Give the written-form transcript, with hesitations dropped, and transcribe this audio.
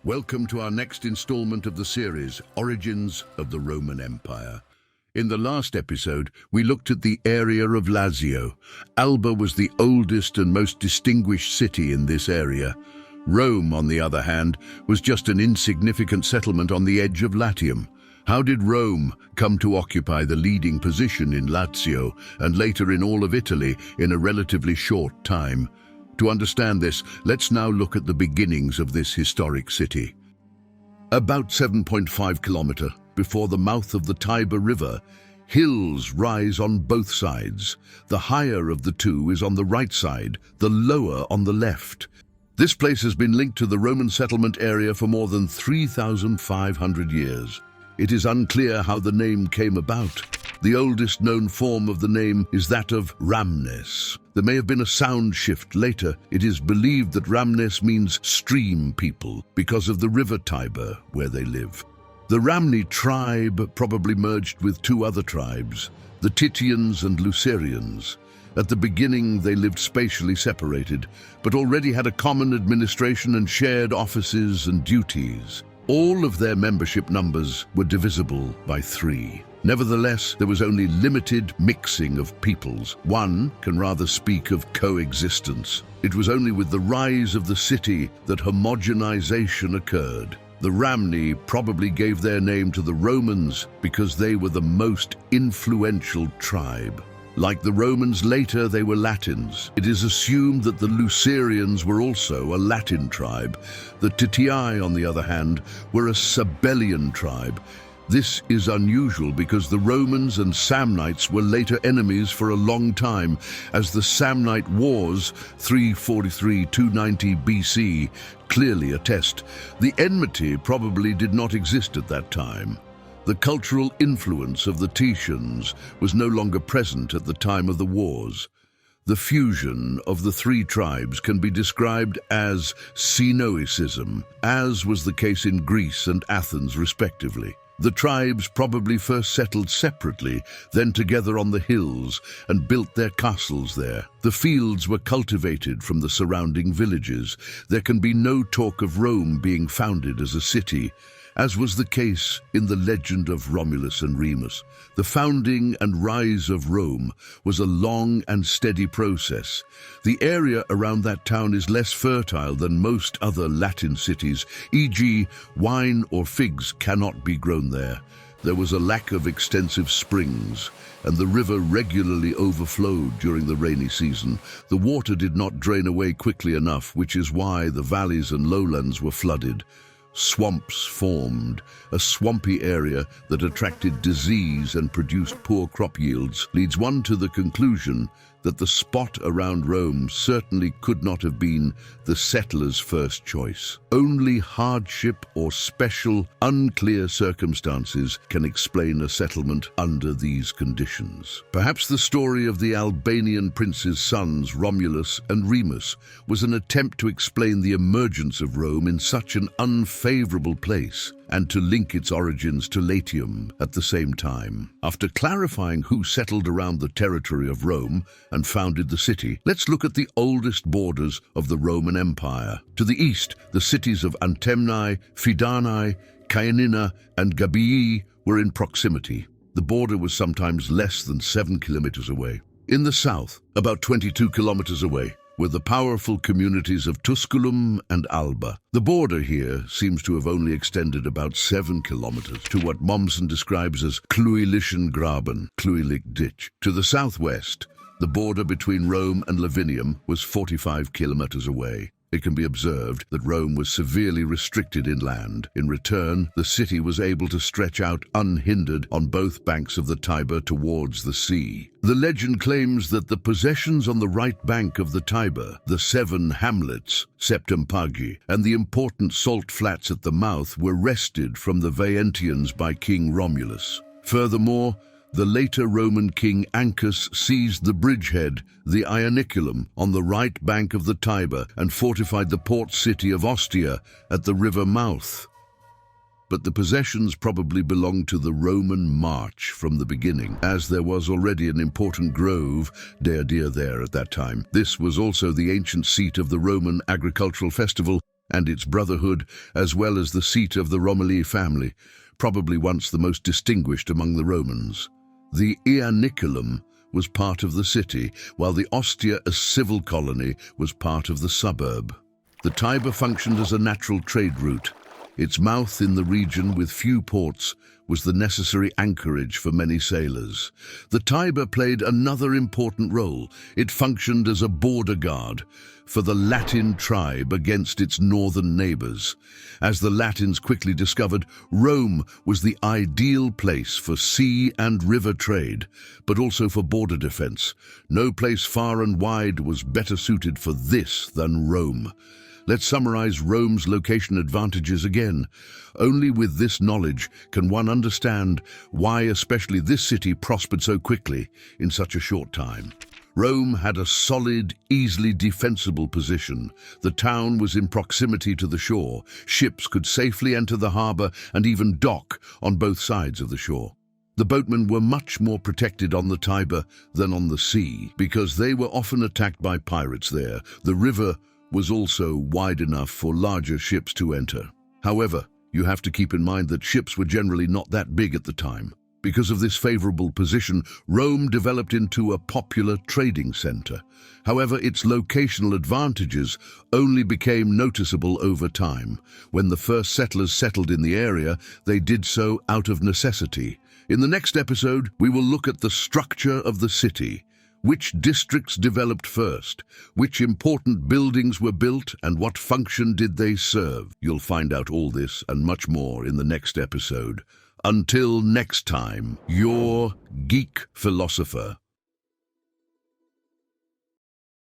Welcome to our next installment of the series, Origins of the Roman Empire. In the last episode, we looked at the area of Lazio. Alba was the oldest and most distinguished city in this area. Rome, on the other hand, was just an insignificant settlement on the edge of Latium. How did Rome come to occupy the leading position in Lazio and later in all of Italy in a relatively short time? To understand this, let's now look at the beginnings of this historic city. About 7.5 kilometers before the mouth of the Tiber River, hills rise on both sides. The higher of the two is on the right side, the lower on the left. This place has been linked to the Roman settlement area for more than 3,500 years. It is unclear how the name came about. The oldest known form of the name is that of Ramnes. There may have been a sound shift later. It is believed that Ramnes means stream people because of the river Tiber where they live. The Ramni tribe probably merged with two other tribes, the Titians and Lucerians. At the beginning, they lived spatially separated, but already had a common administration and shared offices and duties. All of their membership numbers were divisible by 3. Nevertheless, there was only limited mixing of peoples. One can rather speak of coexistence. It was only with the rise of the city that homogenization occurred. The Ramni probably gave their name to the Romans because they were the most influential tribe. Like the Romans later, they were Latins. It is assumed that the Lucerians were also a Latin tribe. The Titii, on the other hand, were a Sabellian tribe. This is unusual because the Romans and Samnites were later enemies for a long time, as the Samnite Wars, 343–290 BC, clearly attest. The enmity probably did not exist at that time. The cultural influence of the Titians was no longer present at the time of the wars. The fusion of the three tribes can be described as Sinoicism, as was the case in Greece and Athens respectively. The tribes probably first settled separately, then together on the hills, and built their castles there. The fields were cultivated from the surrounding villages. There can be no talk of Rome being founded as a city, as was the case in the legend of Romulus and Remus. The founding and rise of Rome was a long and steady process. The area around that town is less fertile than most other Latin cities, e.g., wine or figs cannot be grown there. There was a lack of extensive springs, and the river regularly overflowed during the rainy season. The water did not drain away quickly enough, which is why the valleys and lowlands were flooded. Swamps formed, a swampy area that attracted disease and produced poor crop yields, leads one to the conclusion that the spot around Rome certainly could not have been the settlers' first choice. Only hardship or special, unclear circumstances can explain a settlement under these conditions. Perhaps the story of the Albanian prince's sons, Romulus and Remus, was an attempt to explain the emergence of Rome in such an unfavorable place, and to link its origins to Latium at the same time. After clarifying who settled around the territory of Rome and founded the city, let's look at the oldest borders of the Roman Empire. To the east, the cities of Antemnae, Fidae, Caenina, and Gabii were in proximity. The border was sometimes less than 7 kilometers away. In the south, about 22 kilometers away, were the powerful communities of Tusculum and Alba. The border here seems to have only extended about 7 kilometers to what Mommsen describes as Cluilichen Graben, Cluilich Ditch. To the southwest, the border between Rome and Lavinium was 45 kilometers away. It can be observed that Rome was severely restricted inland. In return, the city was able to stretch out unhindered on both banks of the Tiber towards the sea. The legend claims that the possessions on the right bank of the Tiber, the 7 hamlets, Septem Pagi, and the important salt flats at the mouth were wrested from the Veientians by King Romulus. Furthermore, the later Roman king Ancus seized the bridgehead, the Ianiculum, on the right bank of the Tiber and fortified the port city of Ostia at the river mouth. But the possessions probably belonged to the Roman March from the beginning, as there was already an important grove, Deodia, there at that time. This was also the ancient seat of the Roman agricultural festival and its brotherhood, as well as the seat of the Romulus family, probably once the most distinguished among the Romans. The Ianiculum was part of the city, while the Ostia, a civil colony, was part of the suburb. The Tiber functioned as a natural trade route. Its mouth in the region, with few ports, was the necessary anchorage for many sailors. The Tiber played another important role. It functioned as a border guard for the Latin tribe against its northern neighbors. As the Latins quickly discovered, Rome was the ideal place for sea and river trade, but also for border defense. No place far and wide was better suited for this than Rome. Let's summarize Rome's location advantages again. Only with this knowledge can one understand why especially this city prospered so quickly in such a short time. Rome had a solid, easily defensible position. The town was in proximity to the shore. Ships could safely enter the harbor and even dock on both sides of the shore. The boatmen were much more protected on the Tiber than on the sea because they were often attacked by pirates there. The river was also wide enough for larger ships to enter. However, you have to keep in mind that ships were generally not that big at the time. Because of this favorable position, Rome developed into a popular trading center. However, its locational advantages only became noticeable over time. When the first settlers settled in the area, they did so out of necessity. In the next episode, we will look at the structure of the city. Which districts developed first? Which important buildings were built, and what function did they serve? You'll find out all this and much more in the next episode. Until next time, your geek philosopher.